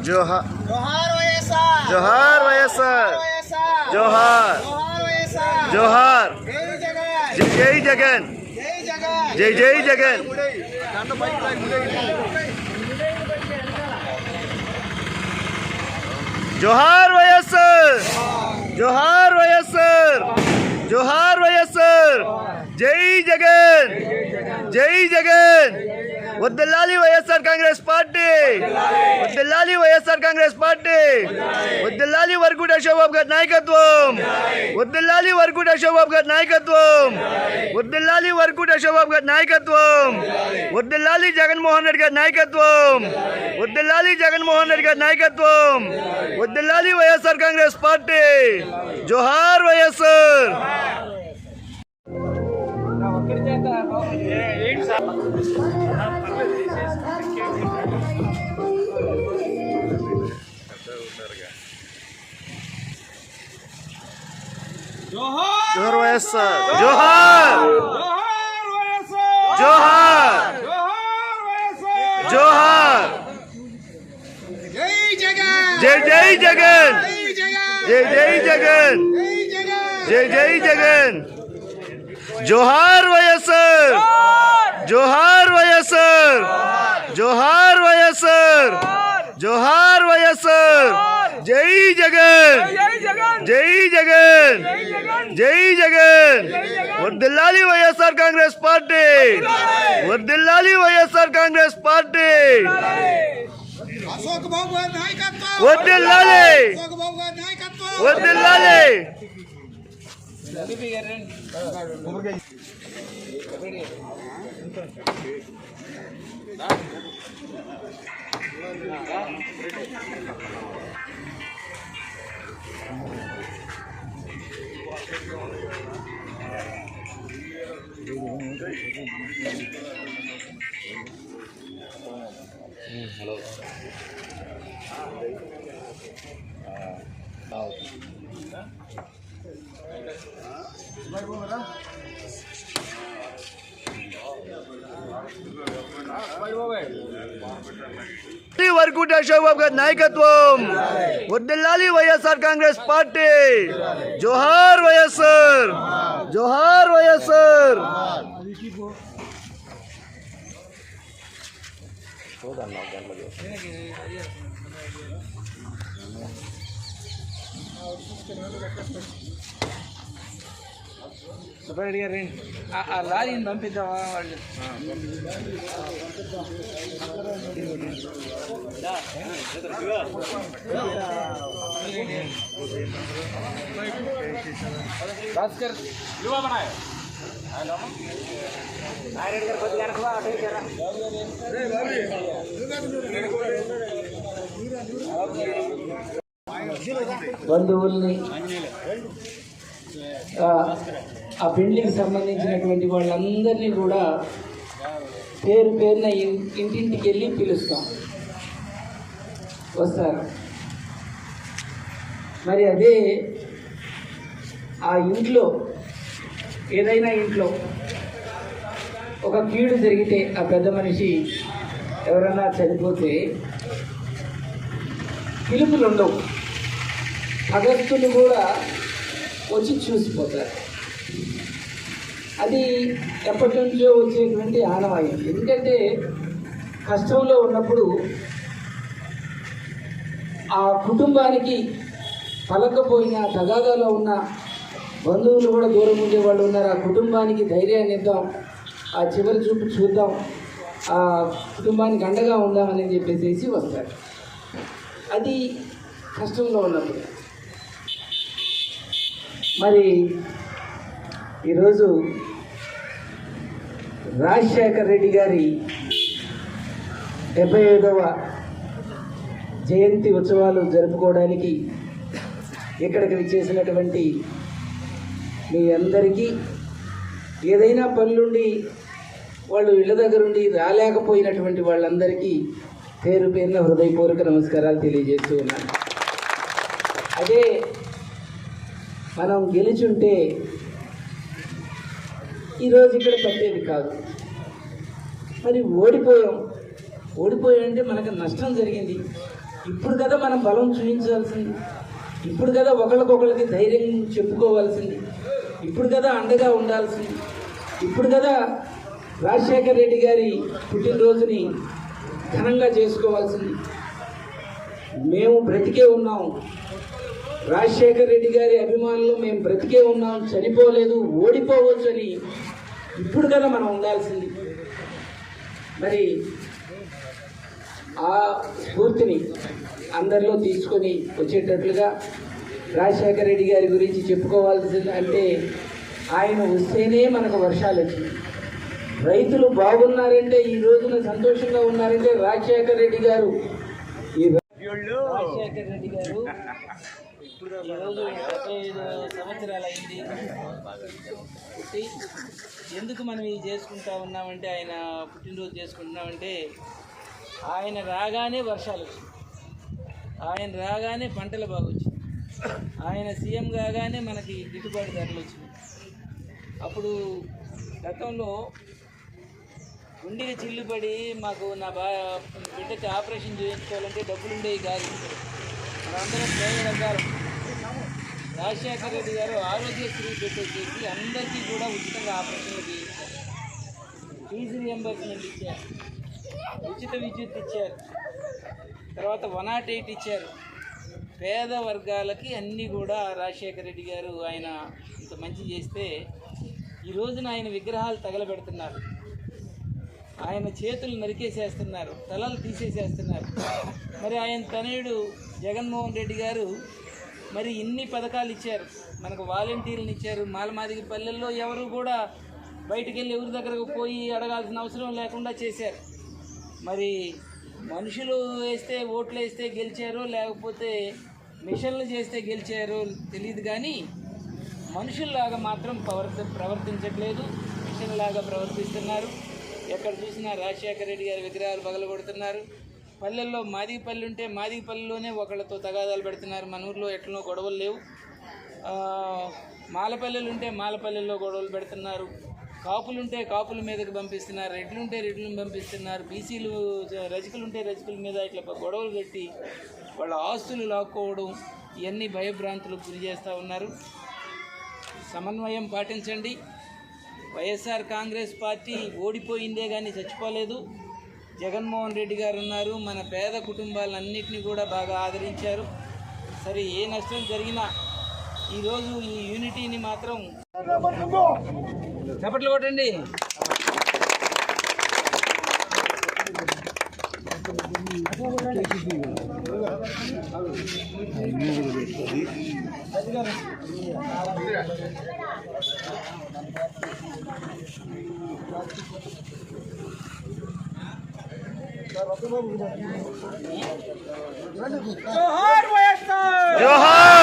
जोहार जोहार वैएसआर जोहार जोहार जय जगन जय जय जगन जोहार वैएसआर जोहार वैएसआर जोहार वैएसआर जय जगन जय जगन వద్దలాలి వైఎస్ఆర్ కాంగ్రెస్ పార్టీ వద్దలాలి వైఎస్ఆర్ కాంగ్రెస్ పార్టీ వద్దలాలి వరకుట అశోక్ బాబు గారి నాయకత్వం వద్దలాలి వరకుట అశోక్ బాబు గారి నాయకత్వం వద్దలాలి వరకుట అశోక్ బాబు గారి నాయకత్వం వద్దలాలి జగన్మోహన్ రెడ్డి గారి నాయకత్వం వద్దలాలి జగన్మోహన్ రెడ్డి గారి నాయకత్వం వద్దలాలి వైఎస్ఆర్ కాంగ్రెస్ పార్టీ జోహార్ వైఎస్ఆర్ जोहार वैएसआर जोहार जोहार जोहार जय जगन जय जय जगन जय जय जगन जय जय जगन जोहार वैएसआर जोहार वैएसआर जोहार वैएसआर जोहार वैएसआर जय जगन जय जगन जय जगन वद्दिल्लाली వైఎస్ఆర్ కాంగ్రెస్ పార్టీ వద్దిల్లాలి వైఎస్ఆర్ కాంగ్రెస్ పార్టీ అశోక్ బాబు గారి నాయకత్వం వద్దిల్లాలి అశోక్ బాబు గారి నాయకత్వం వద్దిల్లాలి हेलो వరకుట అశోక్ బాబు గారి నాయకత్వం వద్దలాలి వైఎస్ఆర్ కాంగ్రెస్ పార్టీ జోహార్ వైఎస్ఆర్ జోహార్ వైఎస్ఆర్ సుబ్బారెడ్డి గారు ఆ లారీని పంపిద్దామా వాళ్ళు భాస్కర్ బంధువుల్ని ఆ పెళ్లికి సంబంధించినటువంటి వాళ్ళందరినీ కూడా పేరు పేరున ఇంటింటికి వెళ్ళి పిలుస్తాం, వస్తారు. మరి అదే ఆ ఇంట్లో ఏదైనా ఇంట్లో ఒక కీడు జరిగితే ఆ పెద్ద మనిషి ఎవరైనా చనిపోతే పిలుపులు ఉండవు, అగస్తులు కూడా వచ్చి చూసిపోతారు. అది ఎప్పటి నుంచో వచ్చేటువంటి ఆనవాయి. ఎందుకంటే కష్టంలో ఉన్నప్పుడు ఆ కుటుంబానికి పలకపోయినా తగాదాలో ఉన్న బంధువులు కూడా దూరం ఉండే వాళ్ళు ఉన్నారు. ఆ కుటుంబానికి ధైర్యాన్ని ఇద్దాం, ఆ చివరి చూపు చూద్దాం, ఆ కుటుంబానికి అండగా ఉందామని చెప్పేసి వస్తారు. అది కష్టంలో ఉన్నప్పుడు. మరి ఈరోజు రాజశేఖర్ రెడ్డి గారి 75వ జయంతి ఉత్సవాలు జరుపుకోవడానికి ఇక్కడికి విచ్చేసినటువంటి మీ అందరికీ, ఏదైనా పనులుండి వాళ్ళు ఇళ్ళ దగ్గరుండి రాలేకపోయినటువంటి వాళ్ళందరికీ పేరు పేరున హృదయపూర్వక నమస్కారాలు తెలియజేస్తూ ఉన్నాను. అదే మనం గెలిచుంటే ఈరోజు ఇక్కడ పట్టేది కాదు. మరి ఓడిపోయామంటే మనకు నష్టం జరిగింది. ఇప్పుడు కదా మనం బలం చూపించాల్సింది, ఇప్పుడు కదా ఒకళ్ళకొకళ్ళకి ధైర్యం చెప్పుకోవాల్సింది, ఇప్పుడు కదా అండగా ఉండాల్సింది, ఇప్పుడు కదా రాజశేఖర రెడ్డి గారి పుట్టినరోజుని ఘనంగా చేసుకోవాల్సింది. మేము బ్రతికే ఉన్నాం, రాజశేఖర రెడ్డి గారి అభిమానులు మేము బ్రతికే ఉన్నాం, చనిపోలేదు, ఓడిపోవచ్చు అని ఇప్పుడు కదా మనం ఉండాల్సింది. మరి ఆ స్ఫూర్తిని అందరిలో తీసుకొని వచ్చేటట్లుగా రాజశేఖర రెడ్డి గారి గురించి చెప్పుకోవాల్సింది అంటే ఆయన వస్తేనే మనకు వర్షాలు వచ్చినాయి. రైతులు బాగున్నారంటే, ఈ రోజున సంతోషంగా ఉన్నారంటే రాజశేఖర రెడ్డి గారు రాజశేఖర రెడ్డి గారు ఈరోజు 75 సంవత్సరాలు అయింది పుట్టి. ఎందుకు మనం ఇది చేసుకుంటా ఉన్నామంటే, ఆయన పుట్టినరోజు చేసుకుంటున్నామంటే, ఆయన రాగానే వర్షాలు వచ్చినాయి, ఆయన రాగానే పంటలు బాగా వచ్చినాయి, ఆయన సీఎం కాగానే మనకి గిట్టుబాటు ధరలు వచ్చినాయి. అప్పుడు గతంలో గుండెకి చిల్లుపడి మాకు నా బిడ్డకి ఆపరేషన్ చేయించుకోవాలంటే డబ్బులు ఉండేవి కాదు. మనందరం పేదవర్గాలు. రాజశేఖర రెడ్డి గారు ఆరోగ్యశ్రీ పెట్టేసి అందరికీ కూడా ఉచితంగా ఆపరేషన్లు చేయించారు, ఫీజు రియంబర్స్మెంట్ ఇచ్చారు, ఉచిత విద్యుత్ ఇచ్చారు, తర్వాత 108 ఇచ్చారు. పేద వర్గాలకి అన్నీ కూడా రాజశేఖర రెడ్డి గారు ఆయన ఇంత మంచి చేస్తే ఈ రోజున ఆయన విగ్రహాలు తగలబెడుతున్నారు, ఆయన చేతులు నరికేసేస్తున్నారు, తలలు తీసేసేస్తున్నారు. మరి ఆయన తనయుడు జగన్మోహన్ రెడ్డి గారు మరి ఇన్ని పథకాలు ఇచ్చారు, మనకు వాలంటీర్లను ఇచ్చారు. మాలమాదిగ పల్లెల్లో ఎవరు కూడా బయటికి వెళ్ళి ఎవరి దగ్గరకు పోయి అడగాల్సిన అవసరం లేకుండా చేశారు. మరి మనుషులు వేస్తే ఓట్లు వేస్తే గెలిచారో లేకపోతే మిషన్లు చేస్తే గెలిచారో తెలియదు, కానీ మనుషుల్లాగా మాత్రం ప్రవర్తించట్లేదు, మిషన్లాగా ప్రవర్తిస్తున్నారు. ఎక్కడ చూసినా రాజశేఖర రెడ్డి గారి విగ్రహాలు పగలగొడుతున్నారు. పల్లెల్లో మాదిగపల్లి ఉంటే మాదిగపల్లిలోనే ఒకళ్ళతో తగాదాలు పెడుతున్నారు. మన ఊర్లో ఎట్లనో గొడవలు లేవు. మాలపల్లెలు ఉంటే మాలపల్లెల్లో గొడవలు పెడుతున్నారు, కాపులుంటే కాపుల మీదకి పంపిస్తున్నారు, రెడ్లుంటే రెడ్లను పంపిస్తున్నారు, బీసీలు రజకులుంటే రజకుల మీద ఇట్లా గొడవలు పెట్టి వాళ్ళ ఆస్తులు లాక్కోవడం, ఇవన్నీ భయభ్రాంతులకు గురి చేస్తూ ఉన్నారు. సమన్వయం పాటించండి. వైఎస్ఆర్ కాంగ్రెస్ పార్టీ ఓడిపోయిందే కానీ చచ్చిపోలేదు. జగన్మోహన్ రెడ్డి గారు ఉన్నారు, మన పేద కుటుంబాలన్నింటినీ కూడా బాగా ఆదరించారు. సరే, ఏ నష్టం జరిగినా ఈరోజు ఈ యూనిటీని మాత్రం చప్పట్లు కొట్టండి. జోహార్